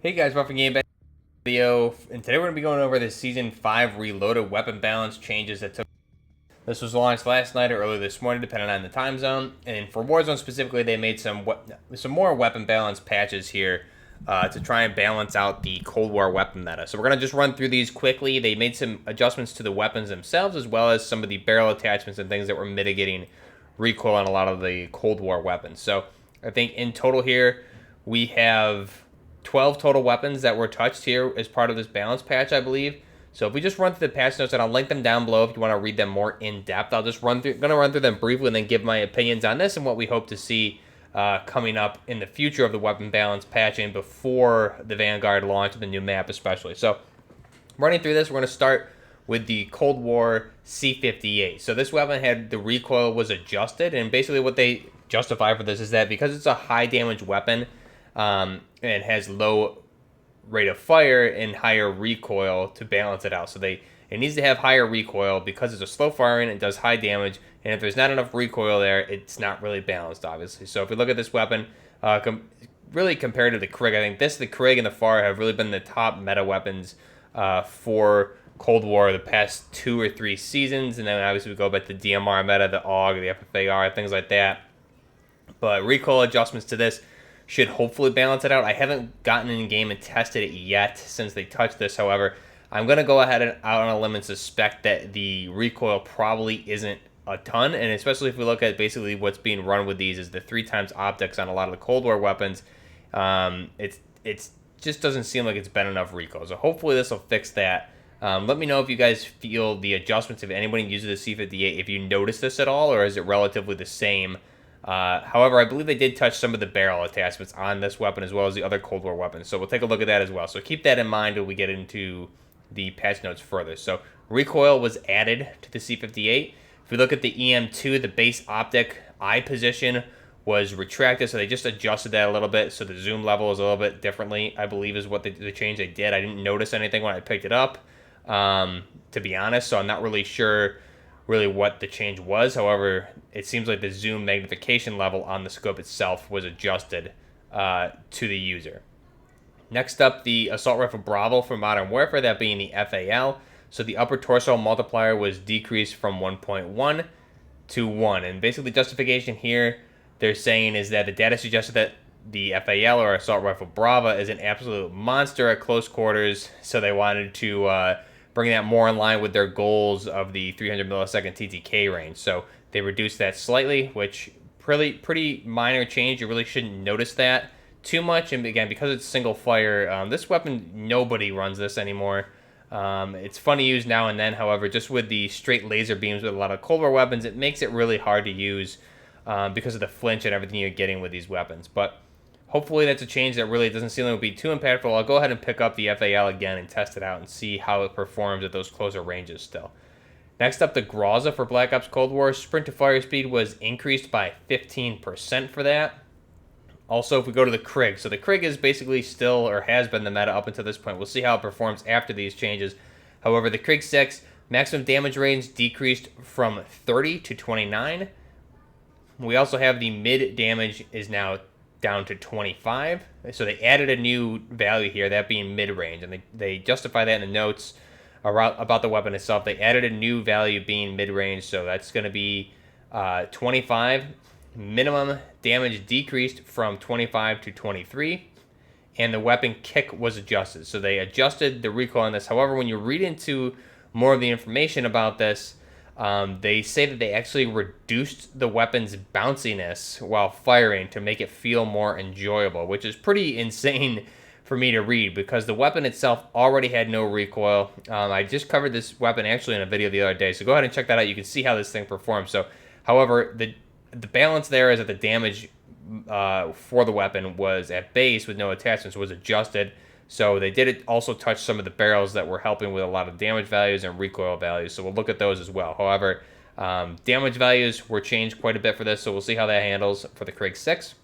Hey guys, Buffing Game Back video, and today we're going to be going over the Season 5 Reloaded weapon balance changes that took. This was launched last night or early this morning, depending on the time zone. And for Warzone specifically, they made some more weapon balance patches here to try and balance out the Cold War weapon meta. So we're going to just run through these quickly. They made some adjustments to the weapons themselves, as well as some of the barrel attachments and things that were mitigating recoil on a lot of the Cold War weapons. So I think in total here, we have 12 total weapons that were touched here as part of this balance patch, I believe. So if we just run through the patch notes, and I'll link them down below if you want to read them more in depth. I'll just going to run through them briefly and then give my opinions on this and what we hope to see coming up in the future of the weapon balance patching before the Vanguard launch of the new map especially. So running through this, we're going to start with the Cold War C58. So this weapon had the recoil was adjusted, and basically what they justify for this is that because it's a high damage weapon, and has low rate of fire and higher recoil to balance it out. So it needs to have higher recoil because it's a slow firing, it does high damage, and if there's not enough recoil there, it's not really balanced, obviously. So if we look at this weapon, really compared to the Krig, I think the Krig and the FAR have really been the top meta weapons for Cold War the past 2 or 3 seasons, and then obviously we go back to the DMR meta, the AUG, the FFAR, things like that. But recoil adjustments to this should hopefully balance it out. I haven't gotten in game and tested it yet since they touched this. However, I'm going to go ahead and out on a limb and suspect that the recoil probably isn't a ton, and especially if we look at basically what's being run with these is the 3x optics on a lot of the Cold War weapons. It's just doesn't seem like it's been enough recoil. So hopefully this will fix that. Let me know if you guys feel the adjustments, if anybody uses the C58, if you notice this at all, or is it relatively the same? However, I believe they did touch some of the barrel attachments on this weapon as well as the other Cold War weapons. So we'll take a look at that as well. So keep that in mind when we get into the patch notes further. So recoil was added to the C58. If we look at the EM2, the base optic eye position was retracted. So they just adjusted that a little bit. So the zoom level is a little bit differently, I believe, is what the change they did. I didn't notice anything when I picked it up, to be honest. So I'm not really sure what the change was. However, it seems like the zoom magnification level on the scope itself was adjusted to the user. Next up, the Assault Rifle Bravo for Modern Warfare, that being the FAL. So the upper torso multiplier was decreased from 1.1 to 1. And basically the justification here they're saying is that the data suggested that the FAL, or Assault Rifle Bravo, is an absolute monster at close quarters. So they wanted to bring that more in line with their goals of the 300 millisecond TTK range. So they reduced that slightly, which pretty minor change. You really shouldn't notice that too much. And again, because it's single fire, this weapon, nobody runs this anymore. It's fun to use now and then. However, just with the straight laser beams with a lot of Cold War weapons, it makes it really hard to use because of the flinch and everything you're getting with these weapons. But hopefully that's a change that really doesn't seem like it would be too impactful. I'll go ahead and pick up the FAL again and test it out and see how it performs at those closer ranges still. Next up, the Groza for Black Ops Cold War. Sprint to fire speed was increased by 15% for that. Also, if we go to the Krig. So the Krig is basically still, or has been, the meta up until this point. We'll see how it performs after these changes. However, the Krig 6, maximum damage range decreased from 30 to 29. We also have the mid damage is now down to 25. So they added a new value here, that being mid-range, and they justify that in the notes about the weapon itself. They added a new value being mid-range, so that's going to be 25. Minimum damage decreased from 25 to 23, and the weapon kick was adjusted. So they adjusted the recoil on this. However, when you read into more of the information about this, they say that they actually reduced the weapon's bounciness while firing to make it feel more enjoyable, which is pretty insane for me to read because the weapon itself already had no recoil. I just covered this weapon actually in a video the other day, so go ahead and check that out. You can see how this thing performs. So, however, the balance there is that the damage for the weapon was at base with no attachments was adjusted. So they did also touch some of the barrels that were helping with a lot of damage values and recoil values. So we'll look at those as well. However, damage values were changed quite a bit for this. So we'll see how that handles for the Krig 6.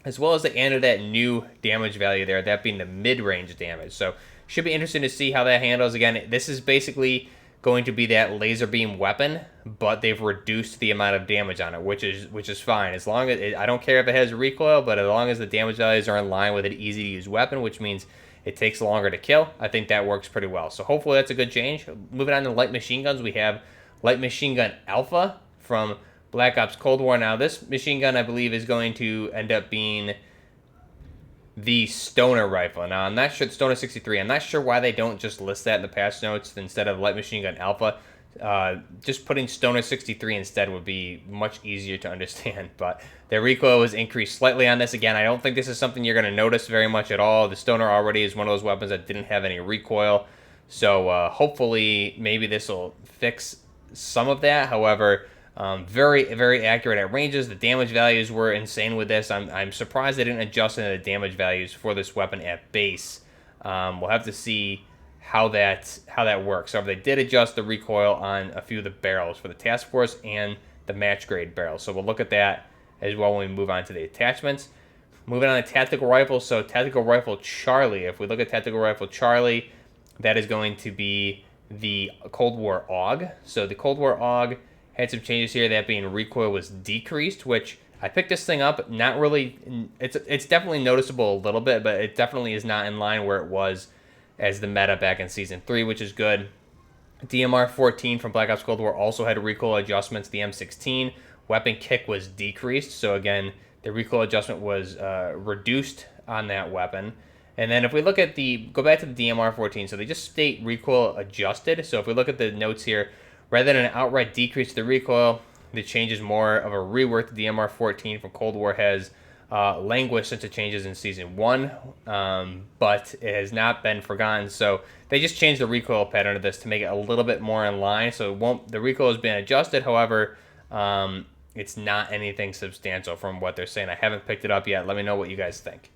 As well as they added that new damage value there, that being the mid-range damage. So should be interesting to see how that handles. Again, this is basically going to be that laser beam weapon, but they've reduced the amount of damage on it, which is fine. As long as I don't care if it has recoil, but as long as the damage values are in line with an easy to use weapon, which means it takes longer to kill. I think that works pretty well. So hopefully that's a good change. Moving on to light machine guns, we have Light Machine Gun Alpha from Black Ops Cold War. Now this machine gun, I believe, is going to end up being the Stoner rifle. Now I'm not sure, Stoner 63. I'm not sure why they don't just list that in the patch notes instead of Light Machine Gun Alpha. Just putting Stoner 63 instead would be much easier to understand, but the recoil was increased slightly on this. Again, I don't think this is something you're going to notice very much at all. The Stoner already is one of those weapons that didn't have any recoil, so hopefully maybe this will fix some of that. However, very, very accurate at ranges. The damage values were insane with this. I'm surprised they didn't adjust any of the damage values for this weapon at base. We'll have to see how that works. So if they did adjust the recoil on a few of the barrels for the task force and the match grade barrels. So we'll look at that as well when we move on to the attachments. Moving on to tactical rifles. So tactical rifle Charlie. If we look at tactical rifle Charlie, that is going to be the Cold War AUG. So the Cold War AUG had some changes here. That being recoil was decreased, which I picked this thing up. Not really. It's definitely noticeable a little bit, but it definitely is not in line where it was as the meta back in Season 3, which is good. DMR 14 from Black Ops Cold War also had recoil adjustments. The M16 weapon kick was decreased, so again, the recoil adjustment was reduced on that weapon. And then if we look at go back to the DMR 14, so they just state recoil adjusted. So if we look at the notes here, rather than an outright decrease to the recoil, the change is more of a rework. The DMR 14 from Cold War has languished since it changes in Season 1, but it has not been forgotten. So they just changed the recoil pattern of this to make it a little bit more in line. So the recoil has been adjusted. However, it's not anything substantial from what they're saying. I haven't picked it up yet. Let me know what you guys think.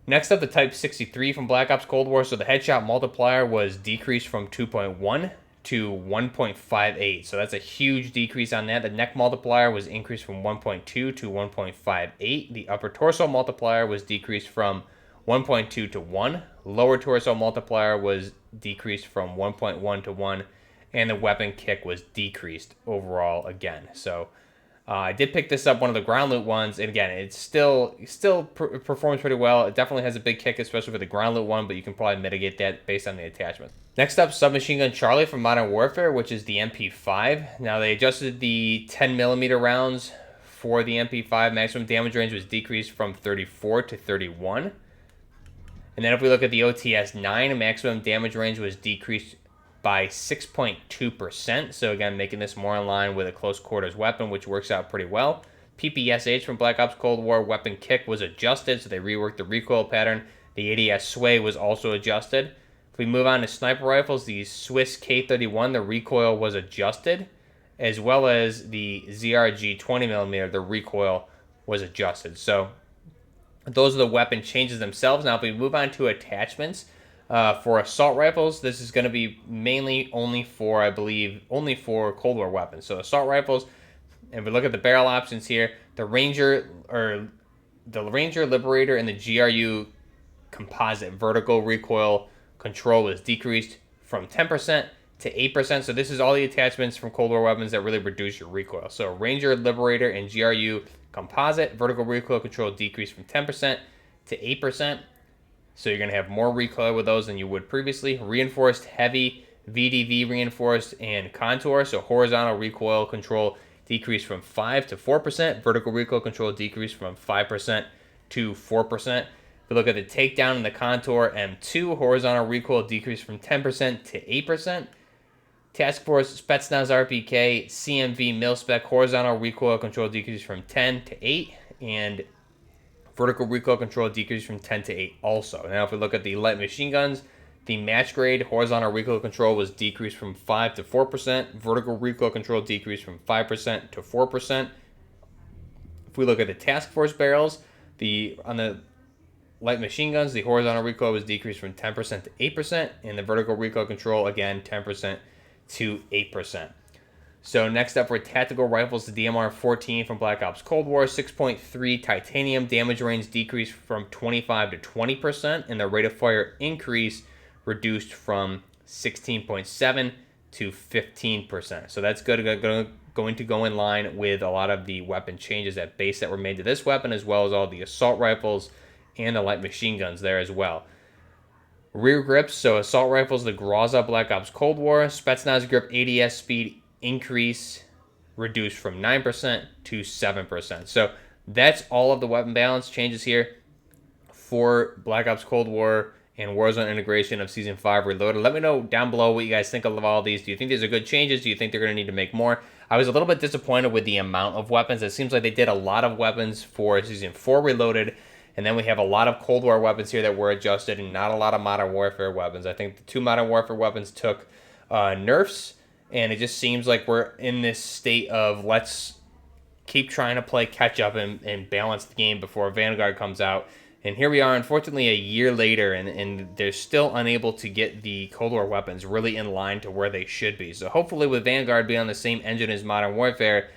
Next up, the Type 63 from Black Ops Cold War. So the headshot multiplier was decreased from 2.1 to 1.58. So that's a huge decrease on that. The neck multiplier was increased from 1.2 to 1.58. The upper torso multiplier was decreased from 1.2 to 1. Lower torso multiplier was decreased from 1.1 to 1. And the weapon kick was decreased overall again. So I did pick this up, one of the ground loot ones, and again, it still performs pretty well. It definitely has a big kick, especially for the ground loot one, but you can probably mitigate that based on the attachment. Next up, Submachine Gun Charlie from Modern Warfare, which is the MP5. Now, they adjusted the 10mm rounds for the MP5. Maximum damage range was decreased from 34 to 31. And then if we look at the OTS-9, maximum damage range was decreased by 6.2%. So again, making this more in line with a close quarters weapon, which works out pretty well. PPSH from Black Ops Cold War weapon kick was adjusted, so they reworked the recoil pattern. The ADS sway was also adjusted. If we move on to sniper rifles, the Swiss K31, the recoil was adjusted, as well as the ZRG 20mm, the recoil was adjusted. So those are the weapon changes themselves. Now, if we move on to attachments, for assault rifles, this is going to be mainly only for, I believe, only for Cold War weapons. So assault rifles, and if we look at the barrel options here, the Ranger Liberator and the GRU composite vertical recoil control was decreased from 10% to 8%. So this is all the attachments from Cold War weapons that really reduce your recoil. So Ranger Liberator and GRU composite vertical recoil control decreased from 10% to 8%. So you're going to have more recoil with those than you would previously. Reinforced heavy, VDV reinforced, and contour. So horizontal recoil control decreased from 5 to 4%. Vertical recoil control decreased from 5% to 4%. If we look at the takedown and the contour M2, horizontal recoil decreased from 10% to 8%. Task Force Spetsnaz RPK, CMV Mil-Spec, horizontal recoil control decreased from 10 to 8. And vertical recoil control decreased from 10 to 8 also. Now, if we look at the light machine guns, the match grade horizontal recoil control was decreased from 5 to 4%. Vertical recoil control decreased from 5% to 4%. If we look at the task force barrels, on the light machine guns, the horizontal recoil was decreased from 10% to 8%. And the vertical recoil control, again, 10% to 8%. So next up for tactical rifles, the DMR 14 from Black Ops Cold War, 6.3 titanium damage range decreased from 25 to 20%, and the rate of fire increase reduced from 16.7 to 15%. So that's good. Going to go in line with a lot of the weapon changes at base that were made to this weapon, as well as all the assault rifles and the light machine guns there as well. Rear grips, so assault rifles, the Groza Black Ops Cold War. Spetsnaz grip ADS speed increase reduced from 9% to 7%. So that's all of the weapon balance changes here for Black Ops Cold War and Warzone integration of Season 5 Reloaded. Let me know down below what you guys think of all these. Do you think these are good changes? Do you think they're going to need to make more? I was a little bit disappointed with the amount of weapons. It seems like they did a lot of weapons for Season 4 Reloaded, and then we have a lot of Cold War weapons here that were adjusted and not a lot of Modern Warfare weapons. I think the 2 Modern Warfare weapons took nerfs, and it just seems like we're in this state of let's keep trying to play catch up and balance the game before Vanguard comes out. And here we are, unfortunately, a year later, and they're still unable to get the Cold War weapons really in line to where they should be. So hopefully with Vanguard being on the same engine as Modern Warfare,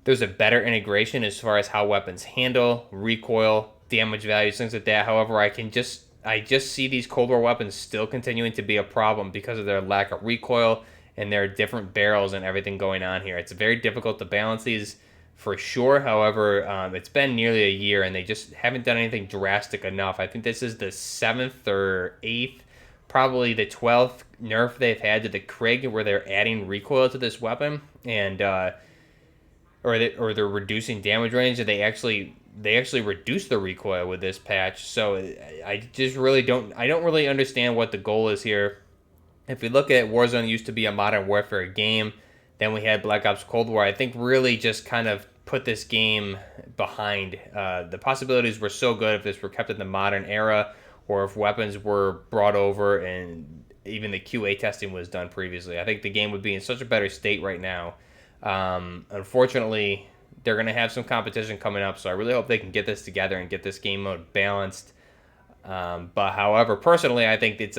there's a better integration as far as how weapons handle, recoil, damage values, things like that. However, I just see these Cold War weapons still continuing to be a problem because of their lack of recoil and their different barrels and everything going on here. It's very difficult to balance these for sure. However, it's been nearly a year and they just haven't done anything drastic enough. I think this is the 7th or 8th, probably the 12th nerf they've had to the Krig where they're adding recoil to this weapon, and or they're reducing damage range, and they actually reduced the recoil with this patch. So I just really don't really understand what the goal is here. If we look at Warzone, used to be a Modern Warfare game. Then we had Black Ops Cold War. I think really just kind of put this game behind. The possibilities were so good if this were kept in the modern era, or if weapons were brought over and even the QA testing was done previously. I think the game would be in such a better state right now. Unfortunately, they're going to have some competition coming up, so I really hope they can get this together and get this game mode balanced. But however, personally, I think it's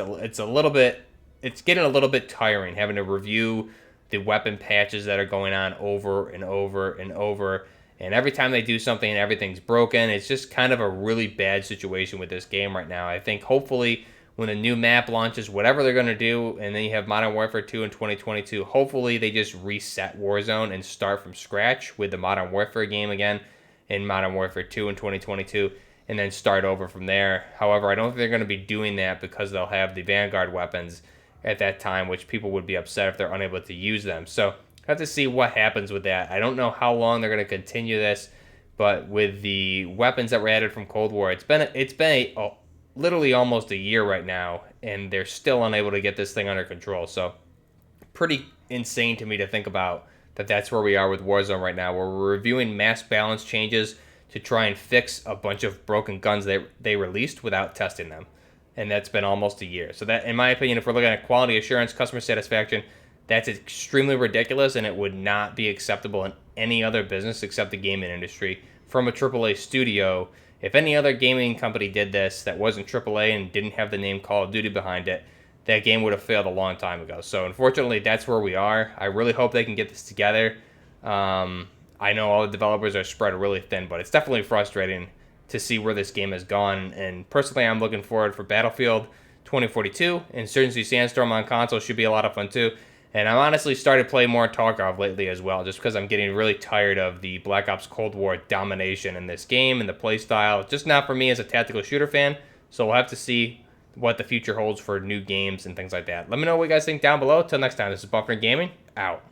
getting a little bit tiring having to review the weapon patches that are going on over and over and over. And every time they do something, everything's broken. It's just kind of a really bad situation with this game right now. I think hopefully when a new map launches, whatever they're going to do, and then you have Modern Warfare 2 in 2022, hopefully they just reset Warzone and start from scratch with the Modern Warfare game again in Modern Warfare 2 in 2022, and then start over from there. However, I don't think they're going to be doing that because they'll have the Vanguard weapons at that time, which people would be upset if they're unable to use them. So I have to see what happens with that. I don't know how long they're going to continue this, but with the weapons that were added from Cold War, it's been literally almost a year right now, and they're still unable to get this thing under control. So pretty insane to me to think about that's where we are with Warzone right now, where we're reviewing mass balance changes to try and fix a bunch of broken guns they released without testing them. And that's been almost a year. So that, in my opinion, if we're looking at quality assurance, customer satisfaction, that's extremely ridiculous, and it would not be acceptable in any other business except the gaming industry from a AAA studio. If any other gaming company did this that wasn't AAA and didn't have the name Call of Duty behind it, that game would have failed a long time ago. So unfortunately, that's where we are. I really hope they can get this together. I know all the developers are spread really thin, but it's definitely frustrating to see where this game has gone. And personally, I'm looking forward for Battlefield 2042. Insurgency Sandstorm on console should be a lot of fun too. And I've honestly started playing more Tarkov lately as well, just because I'm getting really tired of the Black Ops Cold War domination in this game and the playstyle. Just not for me as a tactical shooter fan. So we'll have to see what the future holds for new games and things like that. Let me know what you guys think down below. Till next time, this is Buffering Gaming, out.